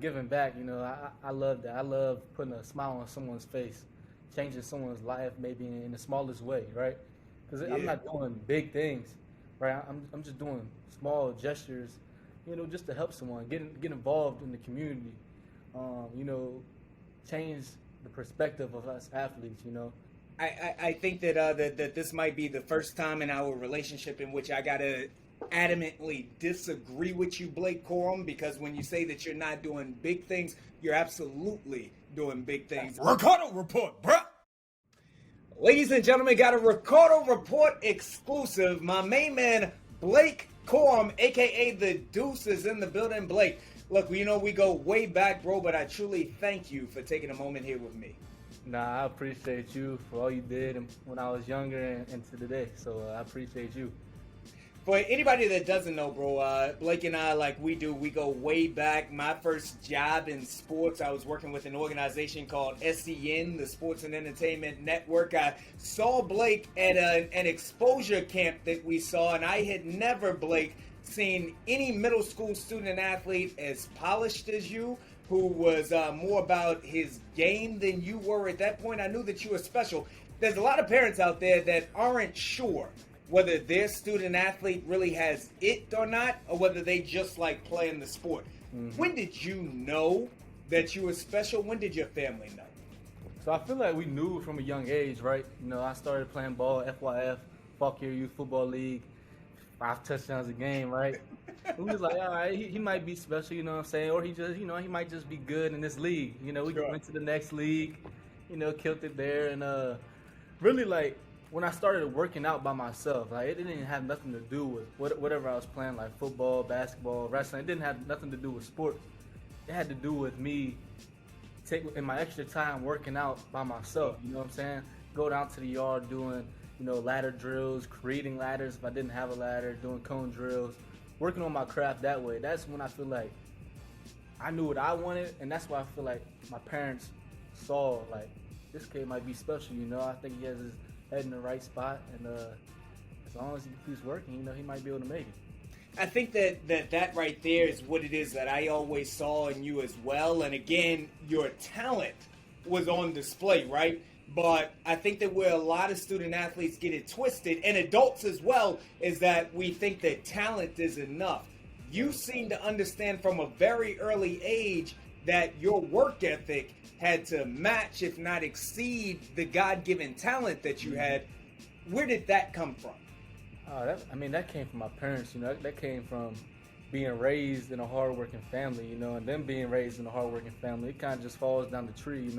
giving back. I love that. I love putting a smile on someone's face, changing someone's life, maybe in the smallest way, right? Because I'm Yeah. not doing big things, right? I'm just doing small gestures, just to help someone, get involved in the community, you know, change the perspective of us athletes. I think that, that this might be the first time in our relationship in which I gotta adamantly disagree with you, Blake Corum, because when you say that you're not doing big things, you're absolutely doing big things. Ricardo Report, bruh! Ladies and gentlemen, got a Ricardo Report exclusive. My main man, Blake Corum, aka the DUCE, is in the building. Blake, look, we go way back, bro, but I truly thank you for taking a moment here with me. Nah, I appreciate you for all you did when I was younger and to today. So I appreciate you. For anybody that doesn't know, bro, Blake and I, like we go way back. My first job in sports, I was working with an organization called SEN, the Sports and Entertainment Network. I saw Blake at an exposure camp that we saw, and I had never, Blake, seen any middle school student athlete as polished as you, who was more about his game than you were at that point. I knew that you were special. There's a lot of parents out there that aren't sure whether their student athlete really has it or not, or whether they just like playing the sport. Mm-hmm. When did you know that you were special? When did your family know? So I feel like we knew from a young age, right? I started playing ball, FYF, Fauquier Youth Football League, 5 touchdowns a game, right? We was like, all right, he might be special, you know what I'm saying? Or he just, he might just be good in this league. We Sure. went to the next league, killed it there. And really, like, when I started working out by myself, like, it didn't have nothing to do with whatever I was playing, like football, basketball, wrestling. It didn't have nothing to do with sports. It had to do with me in my extra time working out by myself. You know what I'm saying? Go down to the yard doing, ladder drills, creating ladders if I didn't have a ladder, doing cone drills, working on my craft that way. That's when I feel like I knew what I wanted, and that's why I feel like my parents saw, like, this kid might be special. I think he has his head in the right spot, and as long as he keeps working, he might be able to make it. I think that right there is what it is that I always saw in you as well. And again, your talent was on display, right? But I think that where a lot of student athletes get it twisted, and adults as well, is that we think that talent is enough. You seem to understand from a very early age that your work ethic had to match, if not exceed, the God-given talent that you had. Where did that come from? That came from my parents. That came from being raised in a hardworking family. And them being raised in a hardworking family, it kind of just falls down the tree.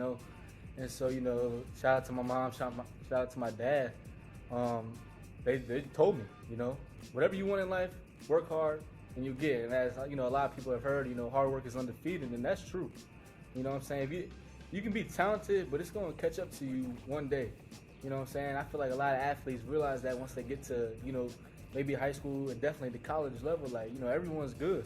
And so, shout out to my mom, shout out to my dad. They told me, whatever you want in life, work hard and you get it. And as a lot of people have heard, hard work is undefeated, and that's true. You know what I'm saying? If you can be talented, but it's going to catch up to you one day. You know what I'm saying? I feel like a lot of athletes realize that once they get to, maybe high school and definitely the college level, like, everyone's good.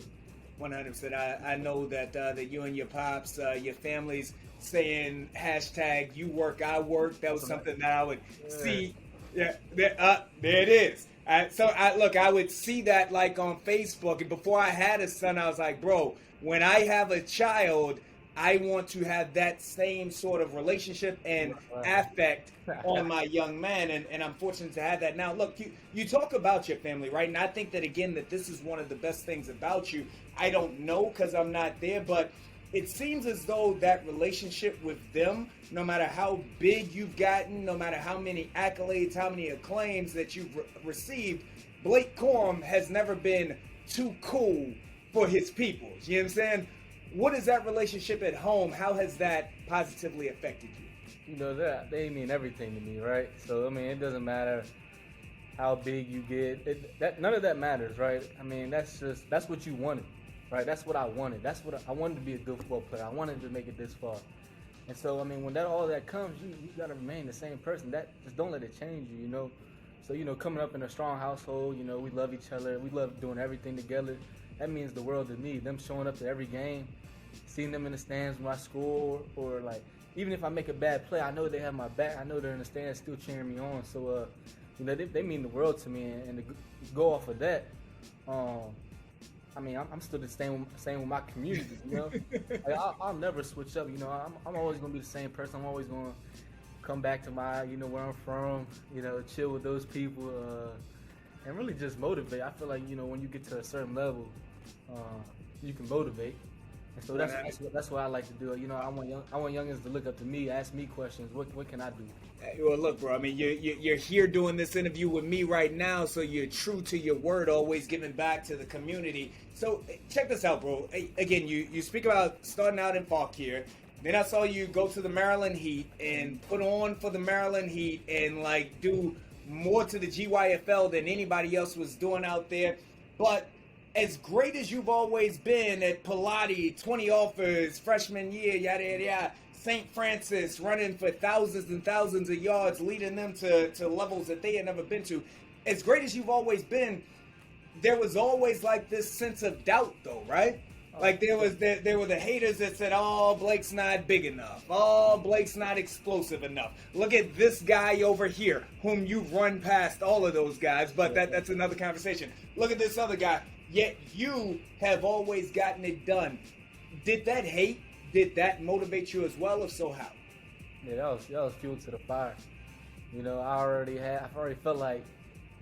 100%. I know that you and your pops, your families saying hashtag you work, I work. That was something that I would see. Yeah, there it is. I would see that like on Facebook. And before I had a son, I was like, bro, when I have a child, I want to have that same sort of relationship and affect on my young man, and I'm fortunate to have that. Now, look, you talk about your family, right? And I think that, again, that this is one of the best things about you. I don't know because I'm not there, but it seems as though that relationship with them, no matter how big you've gotten, no matter how many accolades, how many acclaims that you've received, Blake Corum has never been too cool for his people. You know what I'm saying? What is that relationship at home? How has that positively affected you? That they mean everything to me, right? So it doesn't matter how big you get. None of that matters, right? That's what you wanted, right? That's what I wanted. I wanted to be a good football player. I wanted to make it this far. And so when all that comes, you gotta remain the same person. That just don't let it change you, So coming up in a strong household, we love each other. We love doing everything together. That means the world to me. Them showing up to every game, seeing them in the stands when I score, or like even if I make a bad play, I know they have my back. I know they're in the stands still cheering me on. So they mean the world to me. And to go off of that, I mean, I'm still the same with my community. You know, like, I'll never switch up. You know, I'm always gonna be the same person. I'm always gonna come back to my, you know, where I'm from. You know, chill with those people, and really just motivate. I feel like, you know, when you get to a certain level, you can motivate. And so that's what I like to do. You know, I want youngins to look up to me, ask me questions. What can I do? Well, look, bro. I mean, you're here doing this interview with me right now, so you're true to your word, always giving back to the community. So check this out, bro. Again, you speak about starting out in Fauquier. Then I saw you go to the Maryland Heat and put on for the Maryland Heat and like do more to the GYFL than anybody else was doing out there. But as great as you've always been at Pilates, 20 offers, freshman year, yada, yada, yada, St. Francis running for thousands and thousands of yards, leading them to levels that they had never been to. As great as you've always been, there was always like this sense of doubt though, right? Like there were the haters that said, oh, Blake's not big enough. Oh, Blake's not explosive enough. Look at this guy over here, whom you've run past all of those guys, but that's another conversation. Look at this other guy, yet you have always gotten it done. Did that motivate you as well? If so, how? Yeah, that was fuel to the fire. You know, I've already felt like,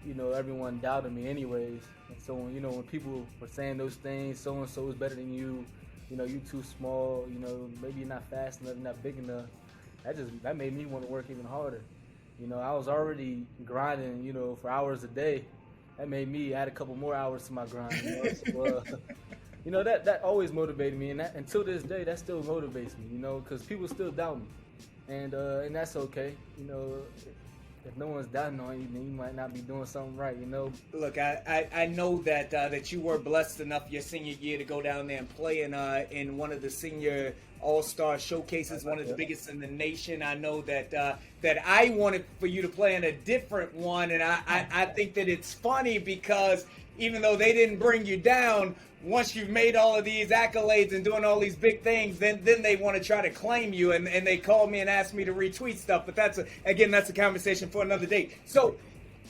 you know, everyone doubted me anyways. And so when people were saying those things, so and so is better than you, you know, you too small, you know, maybe you're not fast enough, you're not big enough. That made me want to work even harder. You know, I was already grinding, you know, for hours a day. That made me add a couple more hours to my grind. You know, so, you know, that always motivated me, and until this day, that still motivates me. You know, because people still doubt me, and that's okay. You know, if no one's doubting on you, then you might not be doing something right. You know. Look, I know that you were blessed enough your senior year to go down there and play in one of the senior all-star showcases, one of the biggest in the nation. I know that I wanted for you to play in a different one, and I think that it's funny because even though they didn't bring you down, once you've made all of these accolades and doing all these big things, then they want to try to claim you, and they called me and asked me to retweet stuff. But that's a conversation for another day. So,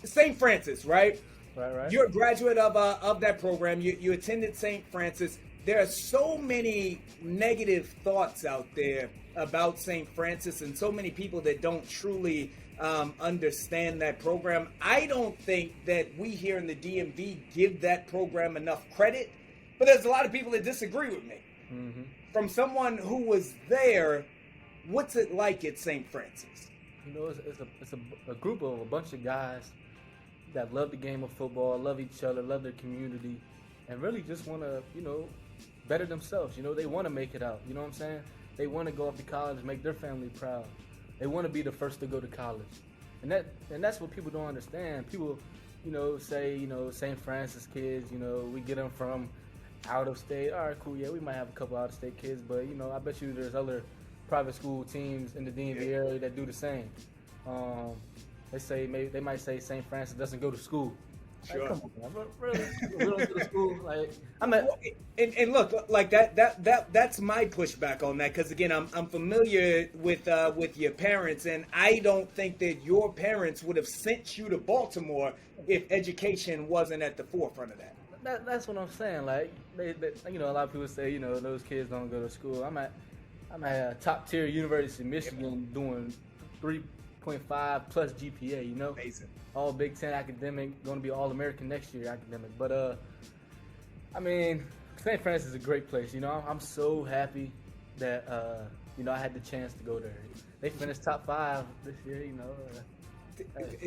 St. Francis, right? Right. You're a graduate of that program. You attended St. Francis. There are so many negative thoughts out there about St. Francis, and so many people that don't truly understand that program. I don't think that we here in the DMV give that program enough credit. But there's a lot of people that disagree with me. Mm-hmm. From someone who was there, what's it like at St. Francis? You know, it's a group of a bunch of guys that love the game of football, love each other, love their community, and really just want to, you know, better themselves. You know, they want to make it out. You know what I'm saying? They want to go off to college, make their family proud. They want to be the first to go to college, and that's what people don't understand. People, you know, say, you know, St. Francis kids, you know, we get them from out of state. All right, cool. Yeah, we might have a couple out of state kids, but you know, I bet you there's other private school teams in the DMV area that do the same. They might say St. Francis doesn't go to school. Sure. Like, come on, man. Really? We don't go to school. Like, and look, like that's my pushback on that, because again, I'm familiar with your parents, and I don't think that your parents would have sent you to Baltimore if education wasn't at the forefront of that. That's what I'm saying. Like, they, you know, a lot of people say, you know, those kids don't go to school. I'm at a top tier University of Michigan doing 3.5 plus GPA. You know, amazing. All Big Ten academic, going to be All American next year academic. But I mean, St. Francis is a great place. You know, I'm so happy that you know, I had the chance to go there. They finished top 5 this year. You know.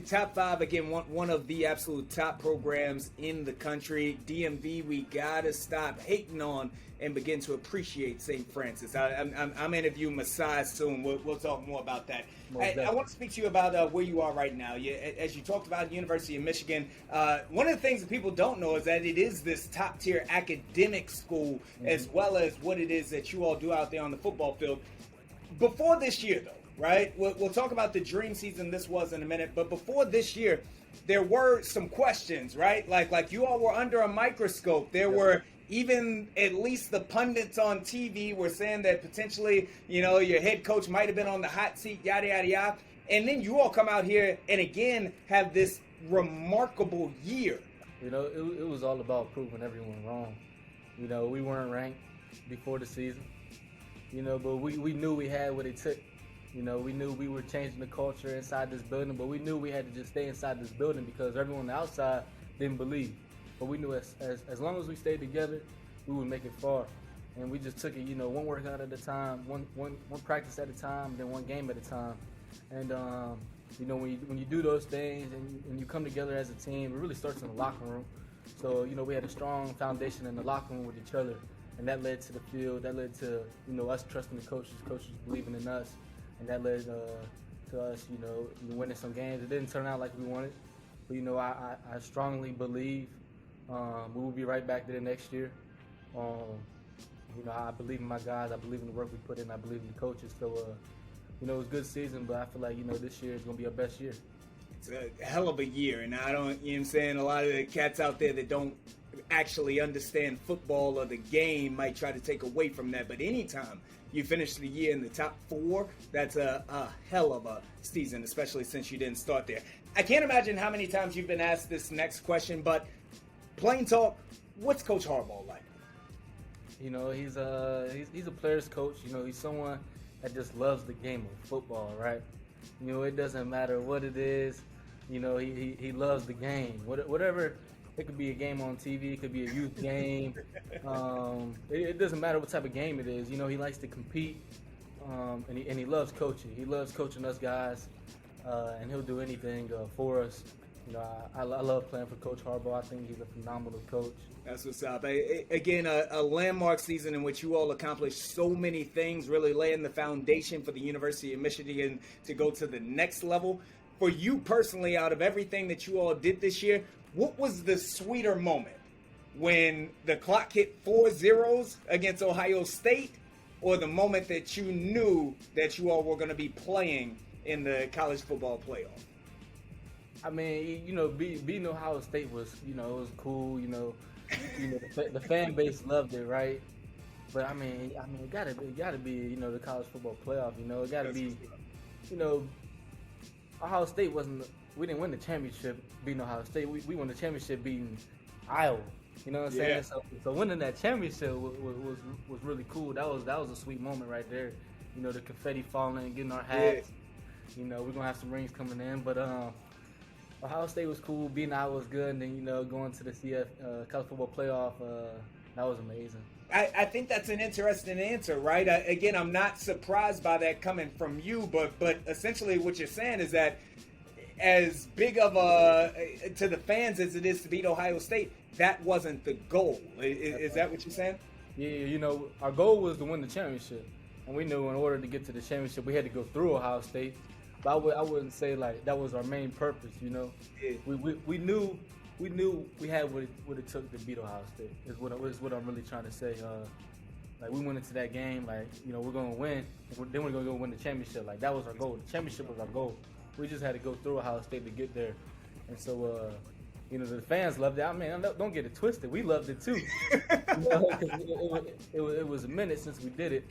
Top 5, again, one of the absolute top programs in the country. DMV, we gotta stop hating on and begin to appreciate St. Francis. I'm interviewing Masai soon. We'll talk more about that. I want to speak to you about where you are right now. As you talked about University of Michigan, one of the things that people don't know is that it is this top tier academic school, as well as what it is that you all do out there on the football field. Before this year, though, right? We'll talk about the dream season this was in a minute, but before this year, there were some questions, right? Like you all were under a microscope. There were even at least the pundits on TV were saying that potentially, you know, your head coach might have been on the hot seat, yada, yada, yada. And then you all come out here and again have this remarkable year. You know, it was all about proving everyone wrong. You know, we weren't ranked before the season. You know, but we knew we had what it took. You know, we knew we were changing the culture inside this building, but we knew we had to just stay inside this building because everyone on the outside didn't believe. But we knew as long as we stayed together, we would make it far. And we just took it, you know, one workout at a time, one practice at a time, then one game at a time. And you know, when you do those things and you come together as a team, it really starts in the locker room. So, you know, we had a strong foundation in the locker room with each other, and that led to the field. That led to, you know, us trusting the coaches believing in us, and that led to us, you know, winning some games. It didn't turn out like we wanted, but, you know, I strongly believe we will be right back there next year. You know, I believe in my guys. I believe in the work we put in. I believe in the coaches. So, you know, it was a good season, but I feel like, you know, this year is going to be our best year. It's a hell of a year, and I don't, you know what I'm saying, a lot of the cats out there that don't actually understand football or the game might try to take away from that, but anytime you finish the year in the top 4, that's a hell of a season, especially since you didn't start there. I can't imagine how many times you've been asked this next question, but plain talk, what's Coach Harbaugh like? You know, he's a player's coach. You know, he's someone that just loves the game of football, right? You know, it doesn't matter what it is. You know, he loves the game. Whatever, it could be a game on TV. It could be a youth game. It doesn't matter what type of game it is. You know, he likes to compete, and he loves coaching. He loves coaching us guys, and he'll do anything for us. You know, I love playing for Coach Harbaugh. I think he's a phenomenal coach. That's what's up. Again, a landmark season in which you all accomplished so many things, really laying the foundation for the University of Michigan to go to the next level. For you personally, out of everything that you all did this year, what was the sweeter moment? When the clock hit 4 zeros against Ohio State, or the moment that you knew that you all were going to be playing in the college football playoff? I mean, you know, beating Ohio State was, you know, it was cool. You know, the fan base loved it, right? But I mean, it gotta be, you know, the college football playoff. You know, it gotta be, you know, Ohio State we didn't win the championship beating Ohio State. We won the championship beating Iowa. You know what I'm saying? Yeah. So winning that championship was really cool. That was a sweet moment right there. You know, the confetti falling, getting our hats. Yeah. You know, we're gonna have some rings coming in, but Ohio State was cool. Beating Iowa was good, and then, you know, going to the college football playoff, that was amazing. I think that's an interesting answer, right? Again, I'm not surprised by that coming from you, but essentially what you're saying is that as big of to the fans as it is to beat Ohio State, that wasn't the goal. Is that what you're saying? Yeah, you know, our goal was to win the championship, and we knew in order to get to the championship, we had to go through Ohio State. But I wouldn't say like that was our main purpose, you know. Yeah. We knew we had what it took to beat Ohio State. Is what I'm really trying to say. Like, we went into that game like, you know, we're gonna win. Then we're gonna go win the championship. Like, that was our goal. The championship was our goal. We just had to go through Ohio State to get there. And so, you know, the fans loved it. I mean, don't get it twisted. We loved it too. You know, 'cause it was a minute since we did it.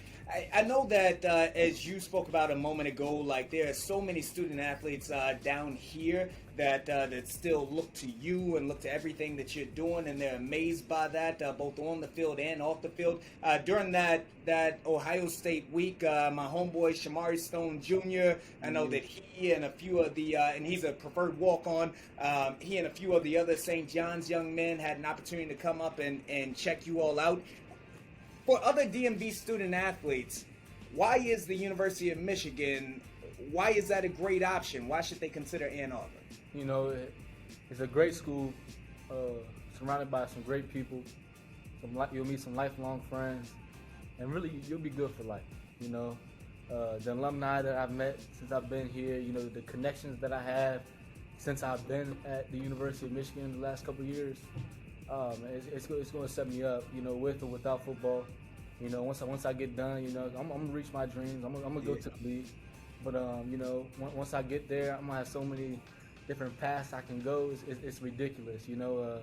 I know that as you spoke about a moment ago, like, there are so many student athletes down here that still look to you and look to everything that you're doing, and they're amazed by that, both on the field and off the field. During that Ohio State week, my homeboy Shamari Stone Jr., I know that he and a few of the, and he's a preferred walk-on, he and a few of the other St. John's young men had an opportunity to come up and check you all out. For other DMV student athletes, why is the University of Michigan, why is that a great option? Why should they consider Ann Arbor? You know, it's a great school, surrounded by some great people. You'll meet some lifelong friends, and really you'll be good for life. You know, the alumni that I've met since I've been here, you know, the connections that I have since I've been at the University of Michigan the last couple of years, it's going to set me up, you know, with or without football. You know, once I get done, you know, I'm gonna reach my dreams. I'm gonna go to the league, but you know, once I get there, I'm gonna have so many different paths I can go. It's ridiculous, you know.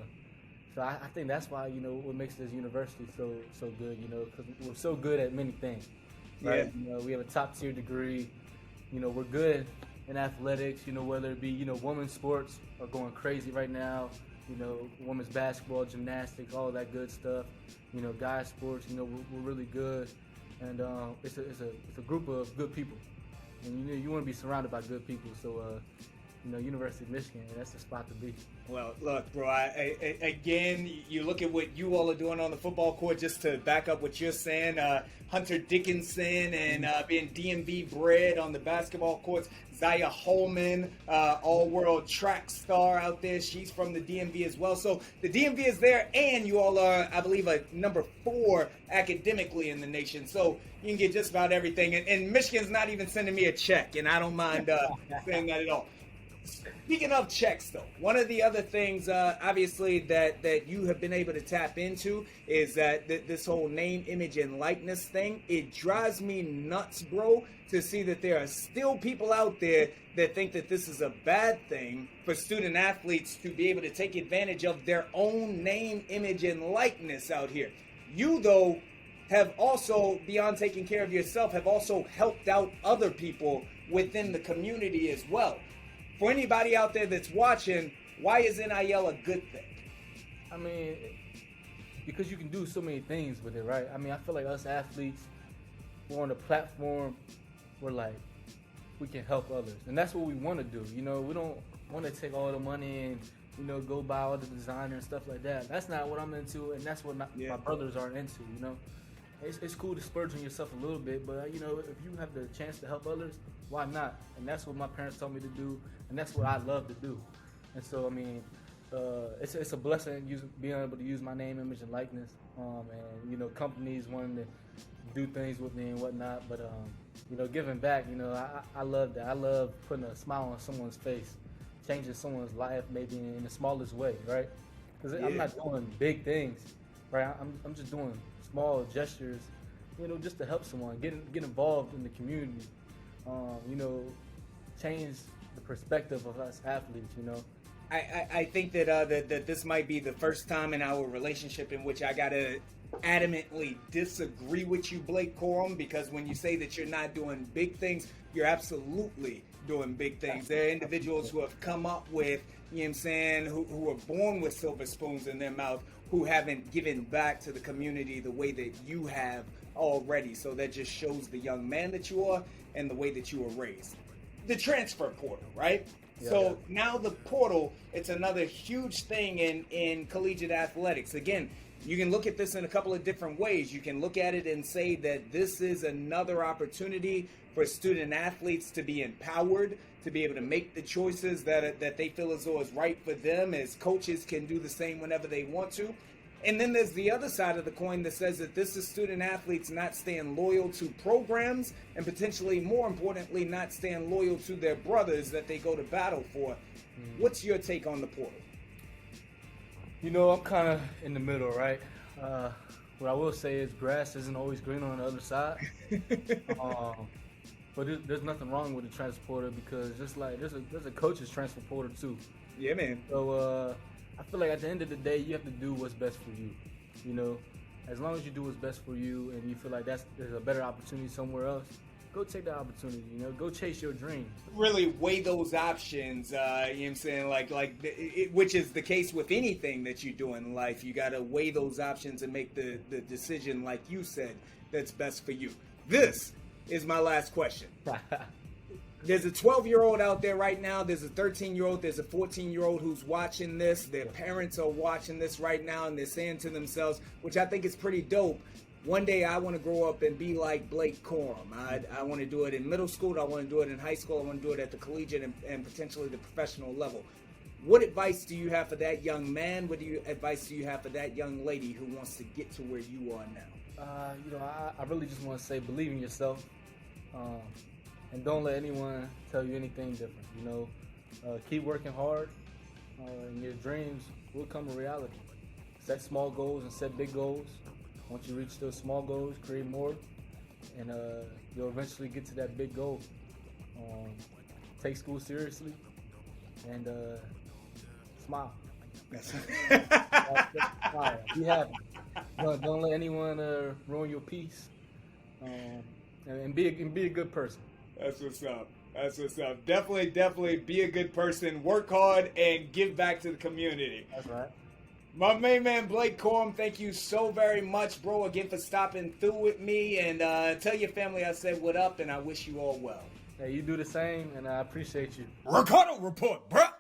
So I think that's why, you know, what makes this university so good, you know, because we're so good at many things. Right? Yeah. You know, we have a top tier degree. You know, we're good in athletics. You know, whether it be, you know, women's sports are going crazy right now. you know, women's basketball, gymnastics, all that good stuff. You know, guys sports, you know, we're really good, and it's a group of good people, and you know, you want to be surrounded by good people. So you know, University of Michigan, that's the spot to be. Well, look, bro, again, you look at what you all are doing on the football court, just to back up what you're saying, Hunter Dickinson and being DMV bred on the basketball courts, Zaya Holman, all-world track star out there. She's from the DMV as well. So the DMV is there, and you all are, I believe, number 4 academically in the nation. So you can get just about everything. And Michigan's not even sending me a check, and I don't mind saying that at all. Speaking of checks, though, one of the other things, obviously, that you have been able to tap into is that this whole name, image, and likeness thing. It drives me nuts, bro, to see that there are still people out there that think that this is a bad thing for student athletes to be able to take advantage of their own name, image, and likeness out here. You, though, have also, beyond taking care of yourself, have also helped out other people within the community as well. For anybody out there that's watching, why is NIL a good thing? I mean, because you can do so many things with it, right? I mean, I feel like us athletes, we're on a platform where, like, we can help others. And that's what we want to do. You know, we don't want to take all the money and, you know, go buy all the designer and stuff like that. That's not what I'm into, and that's what my brothers are into, you know? It's cool to splurge on yourself a little bit, but, you know, if you have the chance to help others, why not? And that's what my parents told me to do, and that's what I love to do. And so, I mean, it's a blessing being able to use my name, image, and likeness, and, you know, companies wanting to do things with me and whatnot. But, you know, giving back, you know, I love that. I love putting a smile on someone's face, changing someone's life maybe in the smallest way, right? Because I'm not doing big things, right? I'm just doing small gestures, you know, just to help someone, get involved in the community, you know, change the perspective of us athletes, you know. I think that that this might be the first time in our relationship in which I gotta adamantly disagree with you, Blake Corum, because when you say that you're not doing big things, you're absolutely doing big things. There are individuals who have come up with, you know what I'm saying, who are born with silver spoons in their mouth, who haven't given back to the community the way that you have already. So that just shows the young man that you are and the way that you were raised. The transfer portal, right? Yeah. So now the portal, it's another huge thing in collegiate athletics. Again, you can look at this in a couple of different ways. You can look at it and say that this is another opportunity for student athletes to be empowered, to be able to make the choices that they feel as though is right for them, as coaches can do the same whenever they want to. And then there's the other side of the coin that says that this is student athletes not staying loyal to programs and potentially, more importantly, not staying loyal to their brothers that they go to battle for. What's your take on the portal? You know, I'm kind of in the middle, right? What I will say is grass isn't always green on the other side. But there's nothing wrong with the transfer portal, because just like there's a coach's transfer portal too. Yeah, man. So I feel like at the end of the day, you have to do what's best for you. You know, as long as you do what's best for you and you feel like there's a better opportunity somewhere else, go take that opportunity. You know, go chase your dream. Really weigh those options. You know what I'm saying? Which is the case with anything that you do in life. You got to weigh those options and make the decision, like you said, that's best for you. This is my last question. There's a 12-year-old out there right now. There's a 13-year-old. There's a 14-year-old who's watching this. Their parents are watching this right now, and they're saying to themselves, which I think is pretty dope, one day I want to grow up and be like Blake Corum. I want to do it in middle school. I want to do it in high school. I want to do it at the collegiate and potentially the professional level. What advice do you have for that young man? What advice do you have for that young lady who wants to get to where you are now? You know, I really just want to say, believe in yourself. And don't let anyone tell you anything different. You know, keep working hard, and your dreams will come to reality. Set small goals and set big goals. Once you reach those small goals, create more, and you'll eventually get to that big goal. Take school seriously, and smile. Smile. Be happy. Don't let anyone ruin your peace, and be a good person. That's what's up. That's what's up. Definitely be a good person, work hard, and give back to the community. That's right. My main man, Blake Corum, thank you so very much, bro, again for stopping through with me. And tell your family I said what up, and I wish you all well. Hey, you do the same, and I appreciate you. Ricardo Report, bruh.